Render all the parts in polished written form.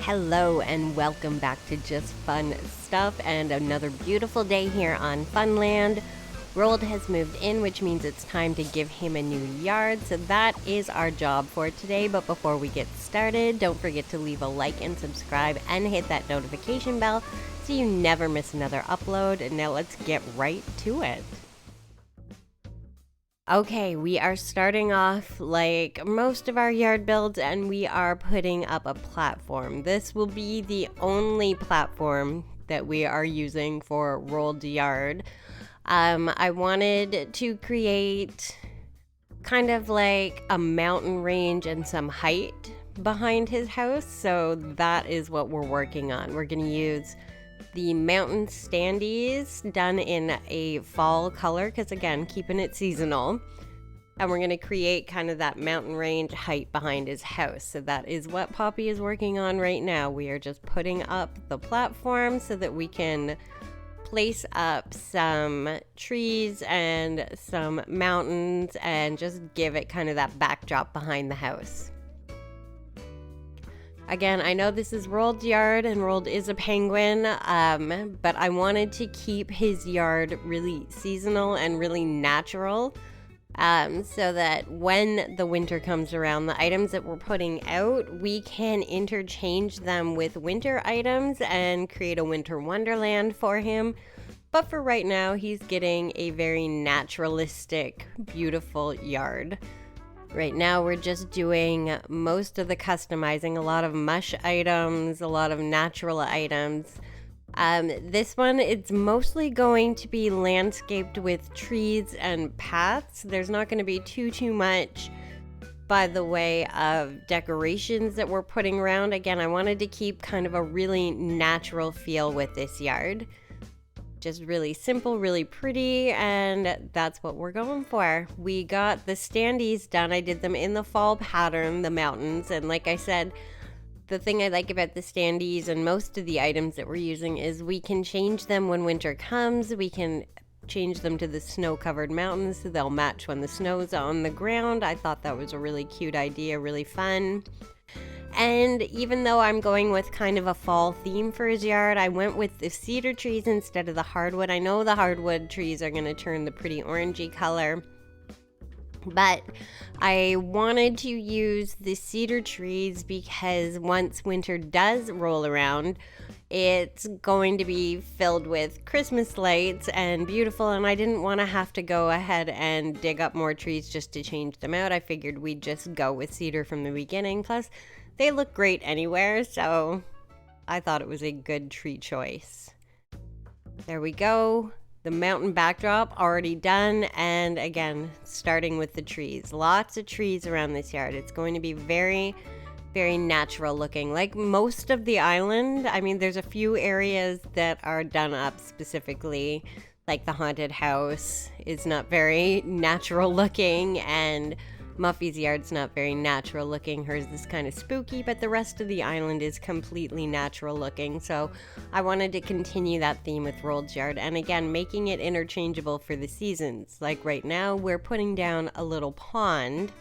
Hello and welcome back to Just Fun Stuff and another beautiful day here on Funland. Roald has moved in, which means it's time to give him a new yard, so that is our job for today. But before we get started, don't forget to leave a like and subscribe and hit that notification bell so you never miss another upload. And now let's get right to it. Okay, we are starting off like most of our yard builds, and we are putting up a platform. This will be the only platform that we are using for Roald Yard. I wanted to create kind of like a mountain range and some height behind his house, so that is what we're working on. We're going to use the mountain standees done in a fall color, because again, keeping it seasonal. And we're going to create kind of that mountain range height behind his house. So that is what Poppy is working on right now. We are just putting up the platform so that we can place up some trees and some mountains and just give it kind of that backdrop behind the house. Again, I know this is Roald's yard, and Roald is a penguin, but I wanted to keep his yard really seasonal and really natural, so that when the winter comes around, the items that we're putting out, we can interchange them with winter items and create a winter wonderland for him. But for right now, he's getting a very naturalistic, beautiful yard. Right now, we're just doing most of the customizing, a lot of mush items, a lot of natural items. This one, it's mostly going to be landscaped with trees and paths. There's not going to be too much by the way of decorations that we're putting around. Again, I wanted to keep kind of a really natural feel with this yard. Just really simple, really pretty, and that's what we're going for. We got the standees done. I did them in the fall pattern, the mountains, and like I said, the thing I like about the standees and most of the items that we're using is we can change them when winter comes. We can change them to the snow-covered mountains so they'll match when the snow's on the ground. I thought that was a really cute idea, really fun. And even though I'm going with kind of a fall theme for his yard, I went with the cedar trees instead of the hardwood. I know the hardwood trees are going to turn the pretty orangey color, but I wanted to use the cedar trees because once winter does roll around, it's going to be filled with Christmas lights and beautiful, and I didn't want to have to go ahead and dig up more trees just to change them out. I figured we'd just go with cedar from the beginning. Plus, they look great anywhere, so I thought it was a good tree choice. There we go. The mountain backdrop already done, and again, starting with the trees. Lots of trees around this yard. It's going to be very, very natural looking. Like most of the island, I mean, there's a few areas that are done up specifically, like the haunted house is not very natural looking, and Muffy's yard's not very natural looking. Hers is kind of spooky, but the rest of the island is completely natural looking. So I wanted to continue that theme with Roald's yard, and again, making it interchangeable for the seasons. Like right now, we're putting down a little pond,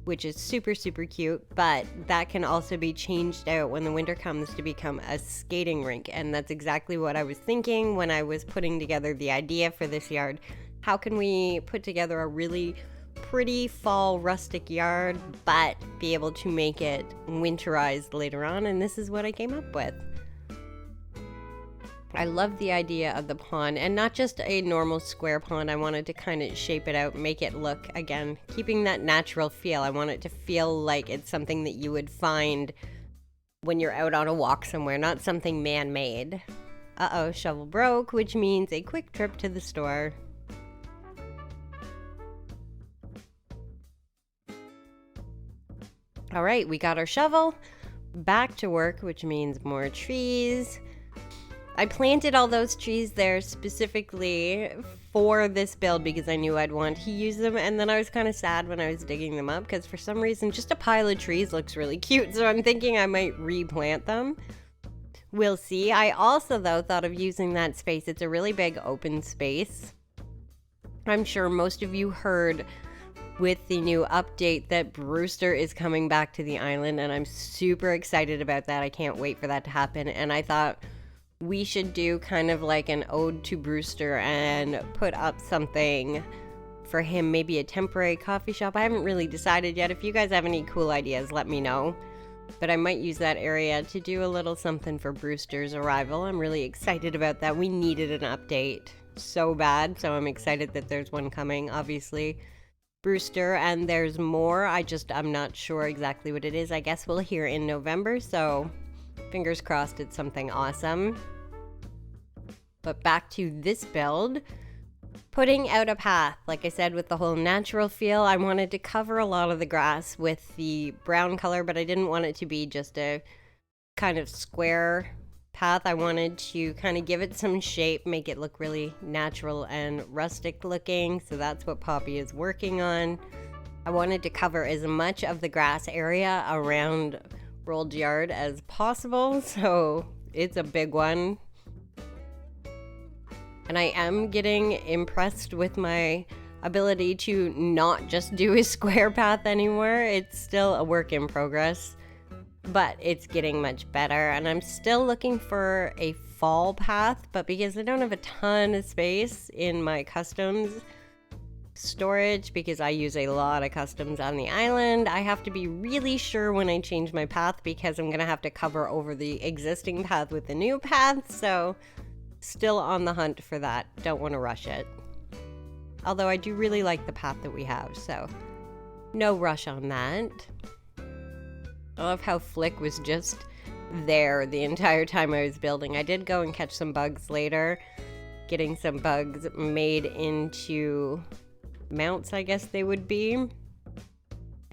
which is super, super cute, but that can also be changed out when the winter comes to become a skating rink. And that's exactly what I was thinking when I was putting together the idea for this yard. How can we put together a really pretty fall rustic yard, but be able to make it winterized later on? And this is what I came up with. I love the idea of the pond, and not just a normal square pond. I wanted to kind of shape it out, make it look, again, keeping that natural feel. I want it to feel like it's something that you would find when you're out on a walk somewhere, not something man-made. Uh-oh, shovel broke, which means a quick trip to the store. All right, we got our shovel, back to work, which means more trees. I planted all those trees there specifically for this build because I knew I'd want to use them, and then I was kind of sad when I was digging them up because for some reason just a pile of trees looks really cute, so I'm thinking I might replant them. We'll see. I also, though, thought of using that space. It's a really big open space. I'm sure most of you heard with the new update that Brewster is coming back to the island, and I'm super excited about that. I can't wait for that to happen. And I thought we should do kind of like an ode to Brewster and put up something for him, maybe a temporary coffee shop. I haven't really decided yet. If you guys have any cool ideas, let me know. But I might use that area to do a little something for Brewster's arrival. I'm really excited about that. We needed an update so bad, so I'm excited that there's one coming. Obviously, Brewster, and there's more. I'm not sure exactly what it is. I guess we'll hear in November, so fingers crossed it's something awesome. But back to this build. Putting out a path, like I said, with the whole natural feel. I wanted to cover a lot of the grass with the brown color, but I didn't want it to be just a kind of square path. I wanted to kind of give it some shape, make it look really natural and rustic looking. So that's what Poppy is working on. I wanted to cover as much of the grass area around Roald's yard as possible. So it's a big one. And I am getting impressed with my ability to not just do a square path anymore. It's still a work in progress, but it's getting much better. And I'm still looking for a fall path, but because I don't have a ton of space in my customs storage, because I use a lot of customs on the island, I have to be really sure when I change my path, because I'm gonna have to cover over the existing path with the new path. So still on the hunt for that. Don't want to rush it. Although I do really like the path that we have, so no rush on that. I love how Flick was just there the entire time I was building. I did go and catch some bugs later, getting some bugs made into mounts, I guess they would be,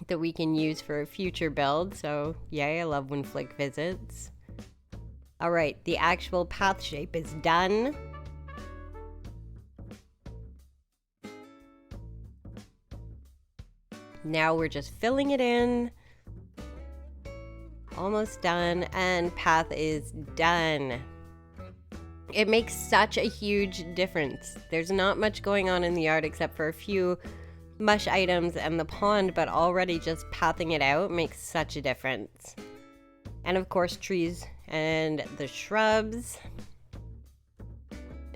that we can use for a future build. So yay, I love when Flick visits. All right, the actual path shape is done. Now we're just filling it in. Almost done, and path is done. It makes such a huge difference. There's not much going on in the yard except for a few mush items and the pond, but already just pathing it out makes such a difference. And of course, trees and the shrubs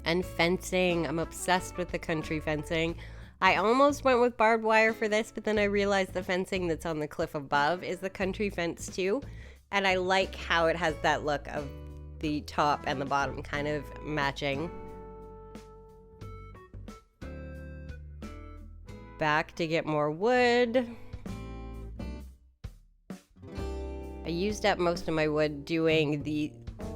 and fencing. I'm obsessed with the country fencing. I almost went with barbed wire for this, but then I realized the fencing that's on the cliff above is the country fence too. And I like how it has that look of the top and the bottom kind of matching. Back to get more wood. I used up most of my wood doing the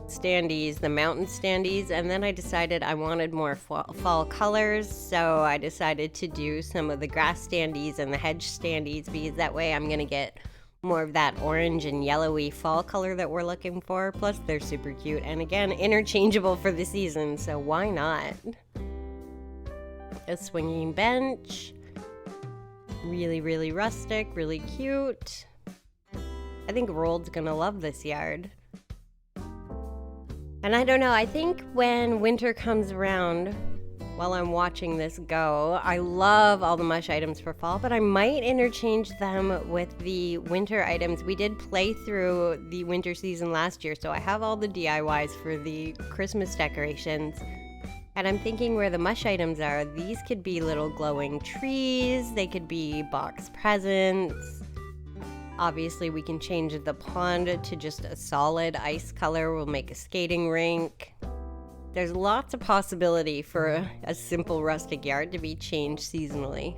standees, the mountain standees, and then I decided I wanted more fall colors, so I decided to do some of the grass standees and the hedge standees, because that way I'm gonna get more of that orange and yellowy fall color that we're looking for. Plus they're super cute, and again, interchangeable for the season, so why not? A swinging bench, really, really rustic, really cute. I think Roald's gonna love this yard. And I don't know, I think when winter comes around, while I'm watching this go, I love all the mush items for fall, but I might interchange them with the winter items. We did play through the winter season last year, so I have all the DIYs for the Christmas decorations. And I'm thinking where the mush items are, these could be little glowing trees, they could be box presents. Obviously, we can change the pond to just a solid ice color. We'll make a skating rink. There's lots of possibility for a simple rustic yard to be changed seasonally.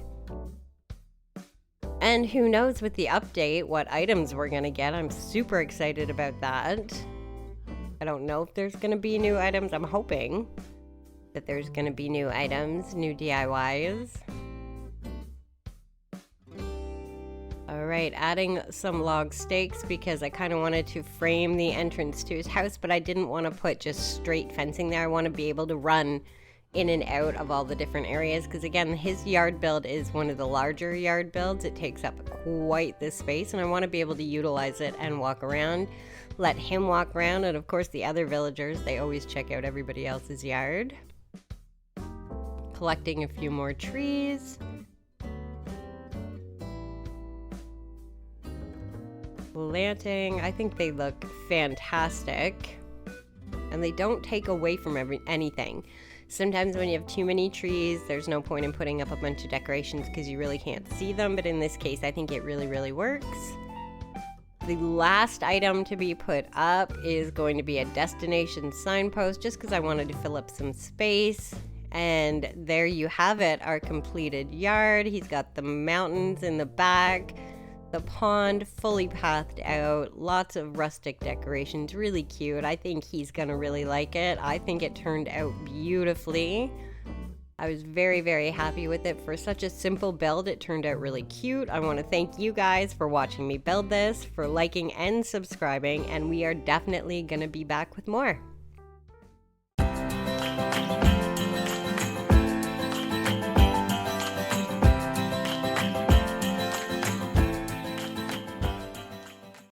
And who knows with the update what items we're gonna get. I'm super excited about that. I don't know if there's gonna be new items. I'm hoping that there's gonna be new items, new DIYs. All right, adding some log stakes because I kind of wanted to frame the entrance to his house, but I didn't want to put just straight fencing there. I want to be able to run in and out of all the different areas because, again, his yard build is one of the larger yard builds. It takes up quite the space, and I want to be able to utilize it and walk around, let him walk around, and of course the other villagers, they always check out everybody else's yard. Collecting a few more trees. planting. I think they look fantastic. And they don't take away from anything. Sometimes when you have too many trees, there's no point in putting up a bunch of decorations because you really can't see them. But in this case, I think it really, really works. The last item to be put up is going to be a destination signpost, just because I wanted to fill up some space. And there you have it, our completed yard. He's got the mountains in the back, the pond fully pathed out, lots of rustic decorations, really cute. I think he's gonna really like it. I think it turned out beautifully. I was very, very happy with it. For such a simple build, it turned out really cute. I want to thank you guys for watching me build this, for liking and subscribing, and we are definitely gonna be back with more.